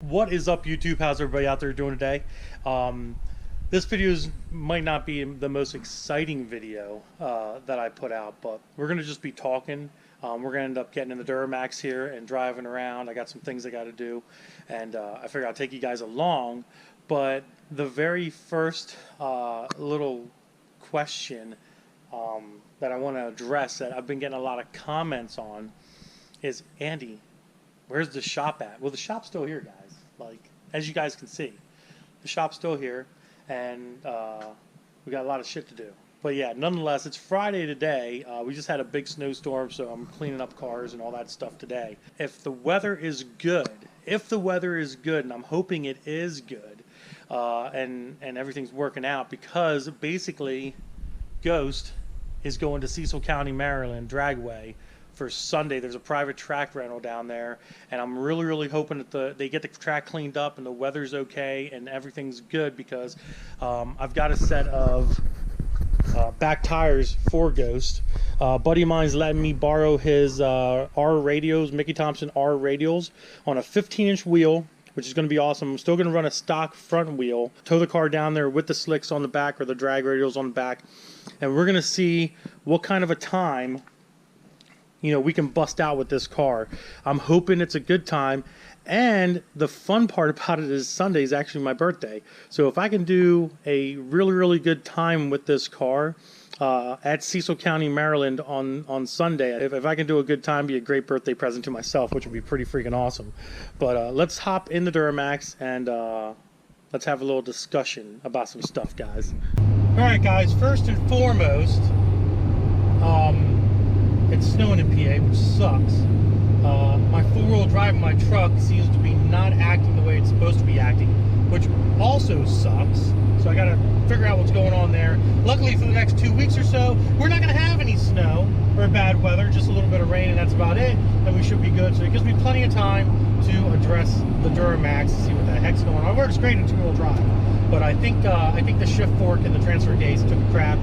What is up, YouTube? How's everybody out there doing today? This video might not be the most exciting video that I put out, but we're going to just be talking. We're going to end up getting in the Duramax here and driving around. I got some things I got to do, and I figured I'd take you guys along. But the very first little question that I want to address that I've been getting a lot of comments on is, Andy, where's the shop at? Well, the shop's still here, guys. Like, as you guys can see, the shop's still here, and we got a lot of shit to do. But yeah, nonetheless, it's Friday today. We just had a big snowstorm, so I'm cleaning up cars and all that stuff today. If the weather is good, and I'm hoping it is good, and everything's working out, because basically Ghost is going to Cecil County, Maryland, Dragway, for Sunday. There's a private track rental down there, and I'm really hoping that they get the track cleaned up and the weather's okay and everything's good, because I've got a set of back tires for Ghost. Buddy of mine's letting me borrow his R radios, Mickey Thompson R radials, on a 15-inch wheel, which is going to be awesome. I'm still going to run a stock front wheel, tow the car down there with the slicks on the back, or the drag radials on the back, and we're going to see what kind of a time we can bust out with this car. I'm hoping it's a good time, and the fun part about it is Sunday is actually my birthday. So if I can do a really good time with this car at Cecil County, Maryland on Sunday, if I can do a good time, be a great birthday present to myself, which would be pretty freaking awesome. But let's hop in the Duramax and let's have a little discussion about some stuff, guys. Alright guys, first and foremost, it's snowing in PA, which sucks. My four-wheel drive in my truck seems to be not acting the way it's supposed to be acting, which also sucks. So I gotta figure out what's going on there. Luckily, for the next 2 weeks or so, we're not gonna have any snow or bad weather, just a little bit of rain, and that's about it. And we should be good. So it gives me plenty of time to address the Duramax, see what the heck's going on. It works great in two-wheel drive, but I think the shift fork and the transfer case took a crap,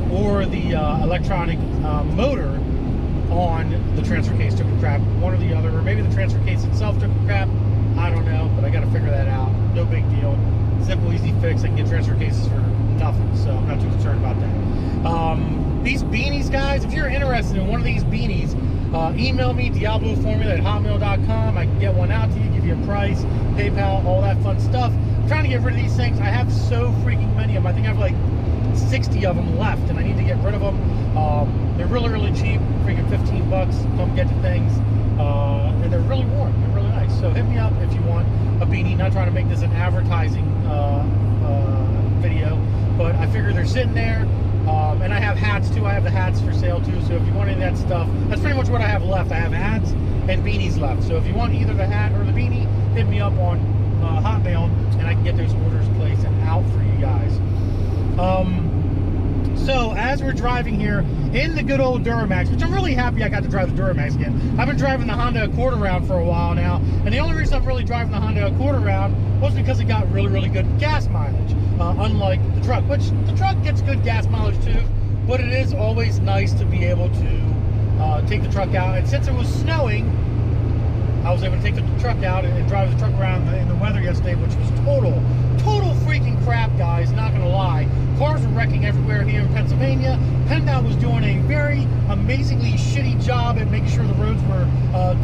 or the electronic motor on the transfer case took a crap, one or the other, or maybe the transfer case itself took a crap. I don't know, but I got to figure that out. No big deal, simple, easy fix. I can get transfer cases for nothing, so I'm not too concerned about that. These beanies, guys, if you're interested in one of these beanies, email me, diabloformula@hotmail.com. I can get one out to you, give you a price, PayPal, all that fun stuff. I'm trying to get rid of these things. I have so freaking many of them. I think I have like 60 of them left, and I need to get rid of them. They're really cheap, freaking 15 bucks. Come get the things, and they're really warm. They're really nice. So hit me up if you want a beanie. Not trying to make this an advertising video, but I figure they're sitting there. And I have hats too. I have the hats for sale too. So if you want any of that stuff, that's pretty much what I have left. I have hats and beanies left. So if you want either the hat or the beanie, hit me up on Hotmail, and I can get those orders placed and out for you guys. So as we're driving here in the good old Duramax, which I'm really happy I got to drive the Duramax again. I've been driving the Honda Accord around for a while now, and the only reason I'm really driving the Honda Accord around was because it got really good gas mileage, unlike the truck, which the truck gets good gas mileage too, but it is always nice to be able to take the truck out. And since it was snowing, I was able to take the truck out and drive the truck around in the weather yesterday, which was total freaking crap, guys, not gonna lie. Cars were wrecking everywhere here in Pennsylvania. PennDOT was doing a very amazingly shitty job at making sure the roads were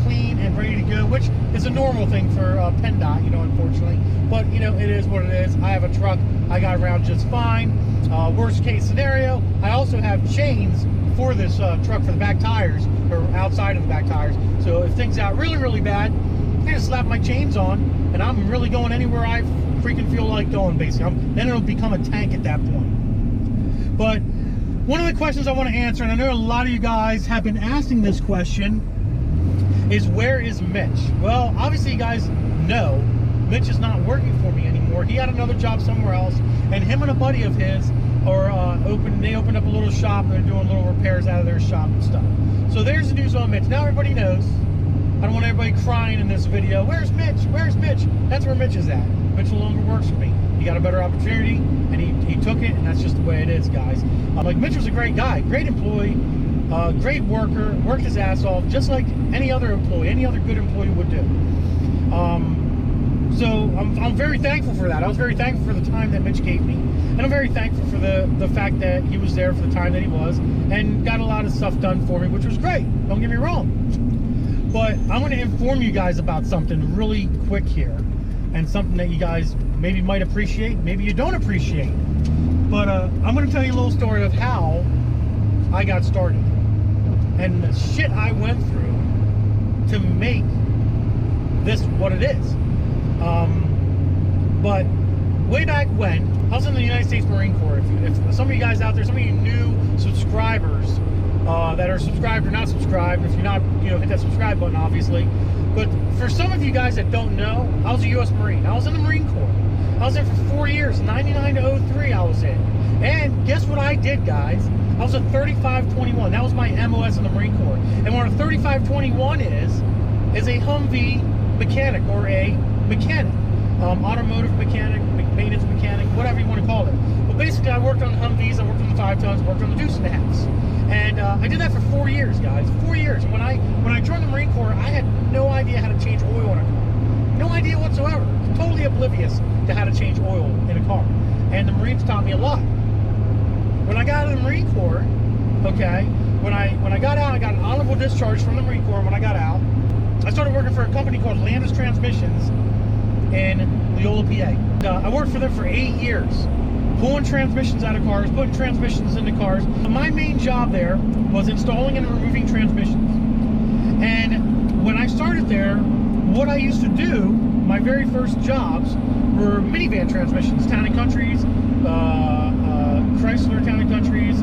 clean and ready to go, which is a normal thing for PennDOT, unfortunately. But, it is what it is. I have a truck. I got around just fine. Worst case scenario, I also have chains for this truck for the back tires, or outside of the back tires. So if things got really bad, I'm gonna slap my chains on, and I'm really going anywhere I freaking feel like going, basically. Then it'll become a tank at that point. But one of the questions I want to answer, and I know a lot of you guys have been asking this question, is where is Mitch? Well, obviously you guys know Mitch is not working for me anymore. He had another job somewhere else, and him and a buddy of his are they opened up a little shop, and they're doing little repairs out of their shop and stuff. So there's the news on Mitch. Now everybody knows. I don't want everybody crying in this video, where's Mitch? Where's Mitch? That's where Mitch is at. Mitch no longer works for me. He got a better opportunity, and he took it, and that's just the way it is, guys. Like, Mitch was a great guy, great employee, great worker, worked his ass off, just like any other employee, any other good employee would do. So I'm very thankful for that. I was very thankful for the time that Mitch gave me, and I'm very thankful for the fact that he was there for the time that he was, and got a lot of stuff done for me, which was great. Don't get me wrong. But I'm going to inform you guys about something really quick here, and something that you guys maybe might appreciate, maybe you don't appreciate. But I'm going to tell you a little story of how I got started and the shit I went through to make this what it is. But way back when, I was in the United States Marine Corps. If some of you guys out there, some of you new subscribers that are subscribed or not subscribed, if you're not, you know, hit that subscribe button, obviously. But for some of you guys that don't know, I was a U.S. Marine. I was in the Marine Corps. I was there for 4 years, 99 to 03 I was in. And guess what I did, guys? I was a 3521. That was my MOS in the Marine Corps. And what a 3521 is a Humvee mechanic, or a mechanic. Automotive mechanic, maintenance mechanic, whatever you want to call it. But basically, I worked on Humvees, I worked on the 5 tons, worked on the deuce and a halves. And I did that for 4 years, guys. 4 years. When I joined the Marine Corps, I had no idea how to change oil in a car. No idea whatsoever. Totally oblivious to how to change oil in a car. And the Marines taught me a lot. When I got out of the Marine Corps, okay, when I got out, I got an honorable discharge from the Marine Corps. When I got out, I started working for a company called Landis Transmissions in Leola, PA. I worked for them for 8 years, pulling transmissions out of cars, putting transmissions into cars. My main job there was installing and removing transmissions. And when I started there, what I used to do, my very first jobs were minivan transmissions, Town and Countries, Chrysler Town and Countries,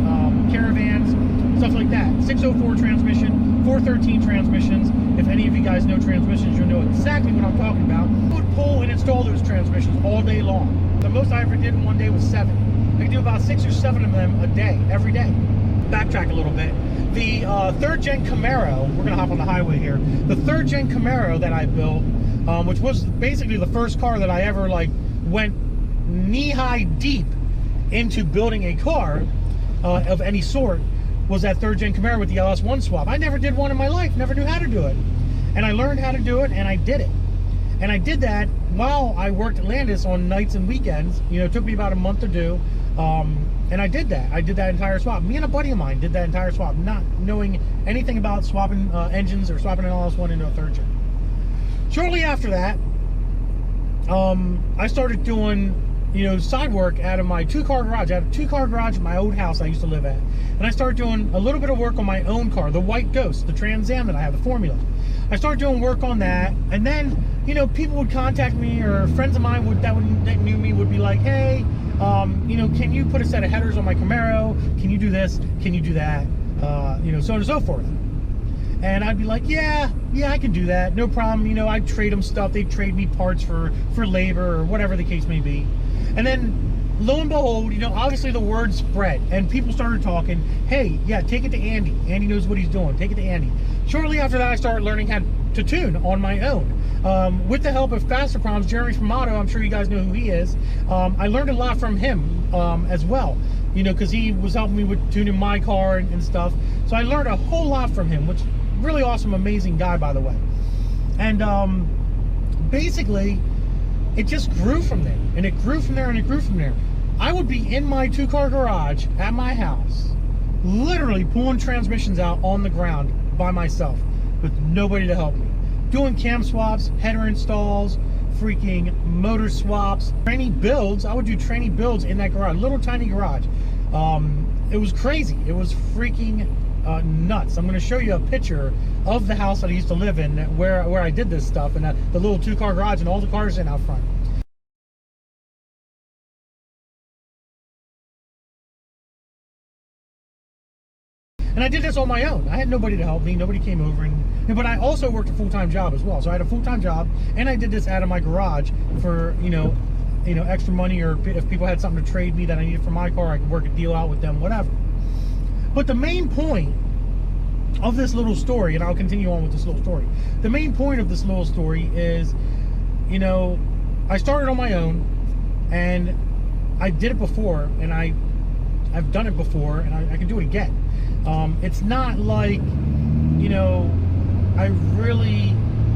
Caravans, stuff like that. 604 transmission, 413 transmissions. If any of you guys know transmissions, you'll know exactly what I'm talking about. I would pull and install those transmissions all day long. The most I ever did in one day was 7. I could do about 6 or 7 of them a day, every day. Backtrack a little bit. The 3rd gen Camaro, we're gonna hop on the highway here. The 3rd gen Camaro that I built, which was basically the first car that I ever went knee-high deep into building a car of any sort, was that 3rd gen Camaro with the LS1 swap. I never did one in my life, never knew how to do it. And I learned how to do it, and I did it. And I did that while I worked at Landis on nights and weekends. You know, it took me about a month to do. And I did that. I did that entire swap. Me and a buddy of mine did that entire swap, not knowing anything about swapping engines or swapping an LS1 into a 3rd gen. Shortly after that, I started doing, you know, side work out of my 2-car garage. I had a 2-car garage at my old house I used to live at. And I started doing a little bit of work on my own car, the White Ghost, the Trans Am that I have, the Formula. I started doing work on that, and then, you know, people would contact me, or friends of mine that knew me would be like, hey, you know, can you put a set of headers on my Camaro? Can you do this? Can you do that? You know, so on and so forth. And I'd be like, yeah, I can do that, no problem. You know, I'd trade them stuff. They'd trade me parts for labor or whatever the case may be. And then, lo and behold, you know, obviously the word spread, and people started talking, hey, yeah, take it to Andy. Andy knows what he's doing. Take it to Andy. Shortly after that, I started learning how to tune on my own. With the help of Faster Proms, Jeremy from Auto, I'm sure you guys know who he is. I learned a lot from him as well, you know, because he was helping me with tuning my car and stuff. So I learned a whole lot from him, which really awesome, amazing guy, by the way. And basically, it just grew from there, and it grew from there, and it grew from there. I would be in my 2-car garage at my house, literally pulling transmissions out on the ground by myself with nobody to help me. Doing cam swaps, header installs, freaking motor swaps, tranny builds. I would do tranny builds in that garage, little tiny garage. It was crazy. It was freaking nuts. I'm going to show you a picture of the house that I used to live in where I did this stuff, and the little 2-car garage and all the cars in out front. And I did this on my own. I had nobody to help me. Nobody came over. But I also worked a full-time job as well. So I had a full-time job, and I did this out of my garage for, you know, extra money, or if people had something to trade me that I needed for my car, I could work a deal out with them, whatever. But the main point of this little story, and I'll continue on with this little story. The main point of this little story is, you know, I started on my own, and I did it before, and I've done it before, and I can do it again. It's not like, you know, I really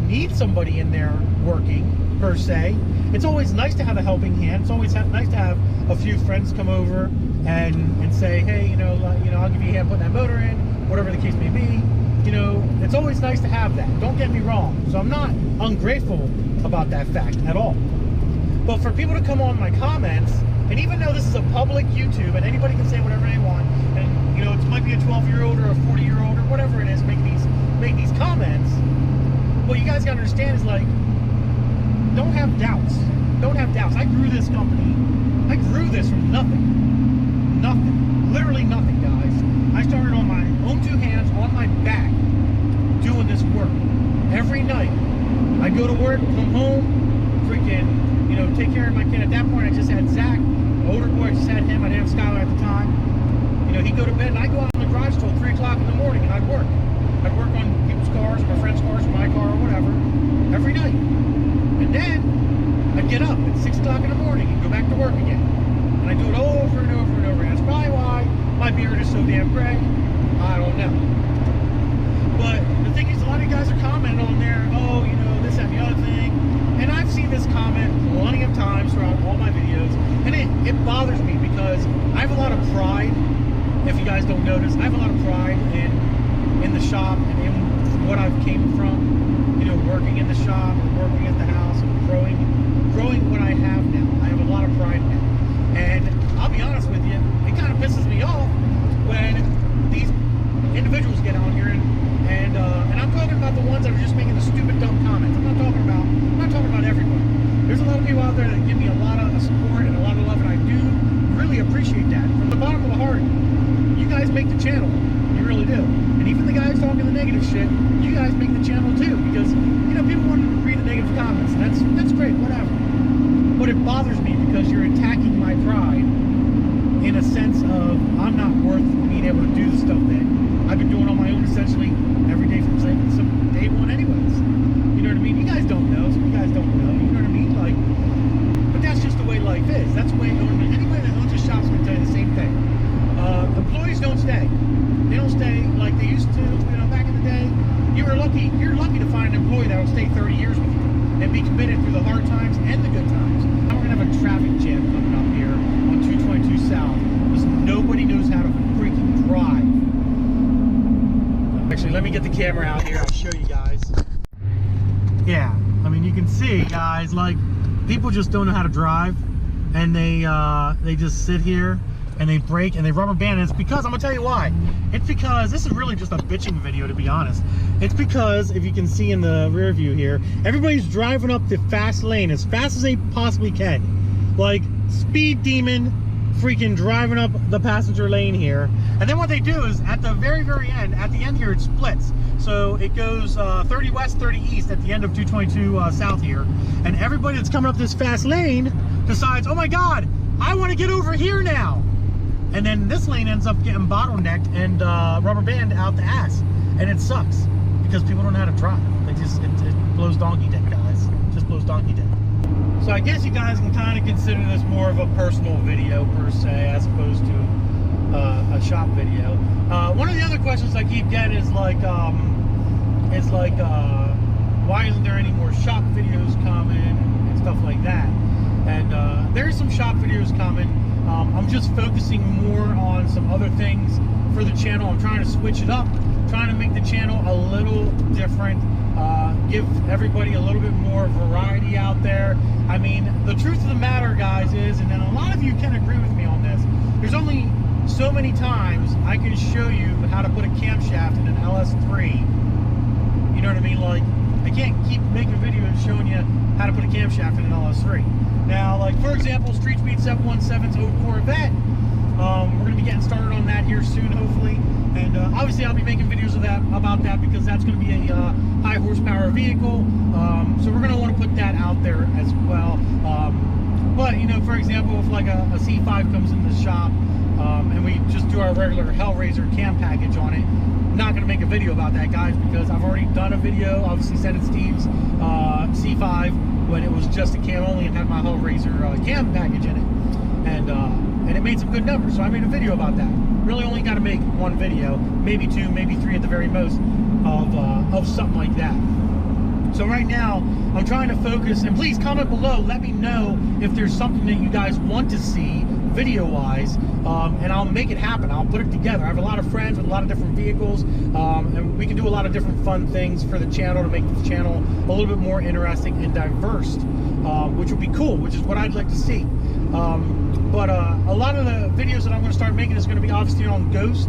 need somebody in there working, per se. It's always nice to have a helping hand. It's always nice to have a few friends come over and say, hey, you know, I'll give you a hand putting that motor in, whatever the case may be. You know, it's always nice to have that. Don't get me wrong. So I'm not ungrateful about that fact at all. But for people to come on my comments, and even though this is a public YouTube and anybody can say whatever they want, and you know, it might be a 12-year-old or a 40-year-old or whatever it is, make these comments. What you guys gotta understand is, like, don't have doubts. Don't have doubts. I grew this company. I grew this from nothing. Nothing. Literally nothing, guys. I started on my own two hands, on my back, doing this work. Every night, I go to work, come home, freaking, you know, take care of my kid. At that point, I just had Zach, my older boy, I just had him. I didn't have Skylar at the time. You know, he'd go to bed, and I'd go out in the garage till 3 o'clock in the morning, and I'd work. I'd work on people's cars, my friends' cars, my car, or whatever, every night. And then, I'd get up at 6 o'clock in the morning and go back to work again. And I do it over and over and over again. That's probably why my beard is so damn gray. I don't know. But the thing is, a lot of you guys are commenting on there, oh, you know, this, that, and the other thing. And I've seen this comment plenty of times throughout all my videos. And it bothers me because I have a lot of pride. If you guys don't notice, I have a lot of pride in the shop and in what I've came from. You know, working in the shop, working at the house, and growing what I have now. I have a lot of pride now. And I'll be honest with you, it kind of pisses me off when these individuals get on here and I'm talking about the ones that are just making the stupid dumb comments. I'm not talking about everybody. There's a lot of people out there that give me a lot of support and a lot of love, and I do really appreciate that. From the bottom of the heart, you guys make the channel. You really do. And even the guys talking the negative shit, you guys make the channel too, because, you know, people want to read the negative comments, and that's great, whatever. But it bothers me because you're attacking my pride in a sense of I'm not worth being able to do the stuff that I've been doing on my own essentially every day from day one anyways. You know what I mean? You guys don't know, some of you guys don't know, you know what I mean? Like, but that's just the way life is. That's the way anybody that owns a shop's gonna tell you the same thing. Employees don't stay. They don't stay like they used to, you know, back in the day. You're lucky to find an employee that will stay 30 years with you and be committed through the hard times and the good times. Now we're gonna have a traffic jam coming up here on 222 South because nobody knows how to freaking drive. Actually, let me get the camera out here. I'll show you guys. Yeah, I mean, you can see, guys, like, people just don't know how to drive, and they just sit here and they brake and they rubber band. And it's because, I'm gonna tell you why. It's because this is really just a bitching video, to be honest. It's because, if you can see in the rear view here, everybody's driving up the fast lane as fast as they possibly can, like speed demon, freaking driving up the passenger lane here. And then what they do is at the very end, here it splits, so it goes 30 west, 30 east at the end of 222 south here, and everybody that's coming up this fast lane decides, oh my god, I want to get over here now. And then this lane ends up getting bottlenecked and rubber band out the ass, and it sucks because people don't know how to drive. It blows donkey dick, guys. It just blows donkey dick. So I guess you guys can kind of consider this more of a personal video per se, as opposed to a shop video. One of the other questions I keep getting is like, why isn't there any more shop videos coming and stuff like that? And there's some shop videos coming. I'm just focusing more on some other things for the channel. I'm trying to switch it up, trying to make the channel a little different, give everybody a little bit more variety out there. I mean, the truth of the matter, guys, is, and then a lot of you can agree with me on this, there's only so many times I can show you how to put a camshaft in an LS3. You know what I mean? Like, I can't keep making videos showing you how to put a camshaft in an LS3. Now, like, for example, Street Speed 717's old Corvette, we're going to be getting started on that here soon, hopefully. And obviously, I'll be making videos about that because that's going to be a high horsepower vehicle. So we're going to want to put that out there as well. But, you know, for example, if like a C5 comes in the shop and we just do our regular Hellraiser cam package on it, I'm not going to make a video about that, guys, because I've already done a video, obviously said it's Steve's C5 when it was just a cam only and had my Hellraiser cam package in it. And it made some good numbers, so I made a video about that. Really only got to make one video, maybe two, maybe three at the very most, of something like that. So right now, I'm trying to focus, and please comment below, let me know if there's something that you guys want to see video-wise, and I'll make it happen. I'll put it together. I have a lot of friends with a lot of different vehicles, and we can do a lot of different fun things for the channel to make the channel a little bit more interesting and diverse, which would be cool, which is what I'd like to see. But a lot of the videos that I'm going to start making is going to be obviously on Ghost,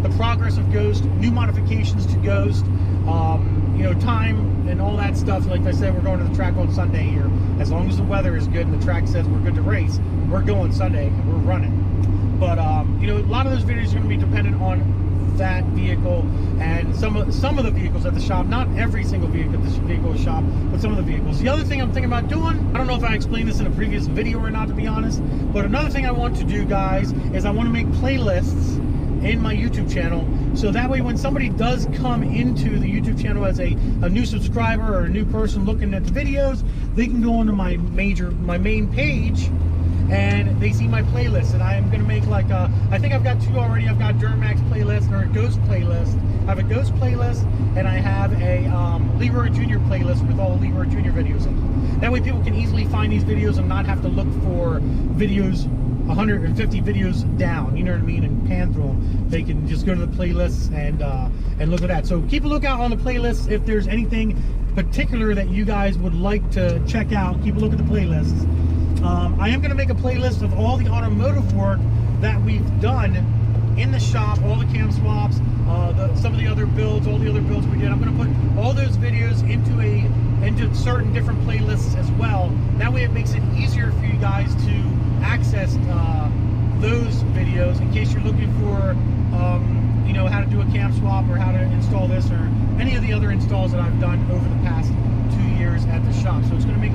the progress of Ghost, new modifications to Ghost, you know, time and all that stuff. Like I said, we're going to the track on Sunday here. As long as the weather is good and the track says we're good to race, we're going Sunday and we're running. But you know, a lot of those videos are going to be dependent on that vehicle and some of the vehicles at the shop. Not every single vehicle at the vehicle shop, but some of the vehicles. The other thing I'm thinking about doing, I don't know if I explained this in a previous video or not, to be honest, but another thing I want to do, guys, is I want to make playlists in my YouTube channel, so that way when somebody does come into the YouTube channel as a new subscriber or a new person looking at the videos, they can go onto my main page and they see my playlist. And I am going to make like I think I've got two already. I've got Duramax playlist or a Ghost playlist. I have a Ghost playlist and I have a Leroy Jr. playlist with all Leroy Jr. videos in it. That way people can easily find these videos and not have to look for videos 150 videos down, you know what I mean, and pan through them. They can just go to the playlists and look at that. So keep a lookout on the playlists. If there's anything particular that you guys would like to check out, keep a look at the playlists. I am going to make a playlist of all the automotive work that we've done in the shop, all the cam swaps, some of the other builds, all the other builds we did. I'm going to put all those videos into certain different playlists as well. That way it makes it easier for you guys to access those videos in case you're looking for you know, how to do a cam swap or how to install this or any of the other installs that I've done over the past 2 years at the shop. So it's going to make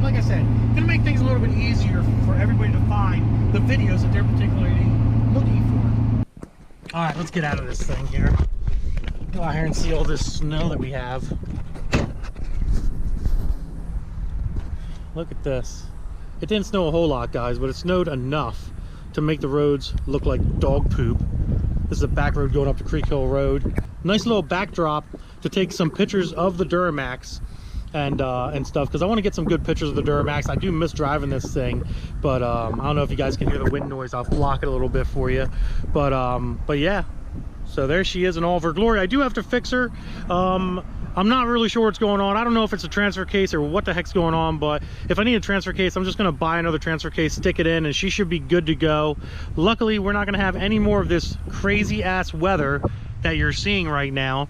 like I said, going to make things a little bit easier for everybody to find the videos that they're particularly looking for. All right, let's get out of this thing here. Go out here and see all this snow that we have. Look at this. It didn't snow a whole lot, guys, but it snowed enough to make the roads look like dog poop. This is a back road going up to Creek Hill Road. Nice little backdrop to take some pictures of the Duramax and stuff, because I want to get some good pictures of the Duramax. I do miss driving this thing, but I don't know if you guys can hear the wind noise. I'll block it a little bit for you, but yeah. So there she is in all of her glory. I do have to fix her. I'm not really sure what's going on. I don't know if it's a transfer case or what the heck's going on, but if I need a transfer case, I'm just going to buy another transfer case, stick it in, and she should be good to go. Luckily, we're not going to have any more of this crazy ass weather that you're seeing right now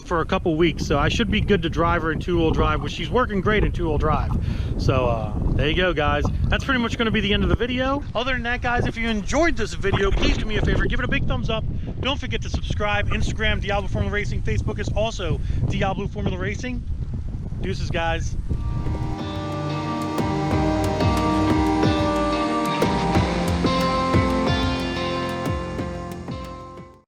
for a couple weeks, so I should be good to drive her in two-wheel drive, which she's working great in two-wheel drive. So there you go, guys. That's pretty much going to be the end of the video. Other than that, guys, if you enjoyed this video, please do me a favor, give it a big thumbs up. Don't forget to subscribe. Instagram, Diablo Formula Racing. Facebook is also Diablo Formula Racing. Deuces, guys.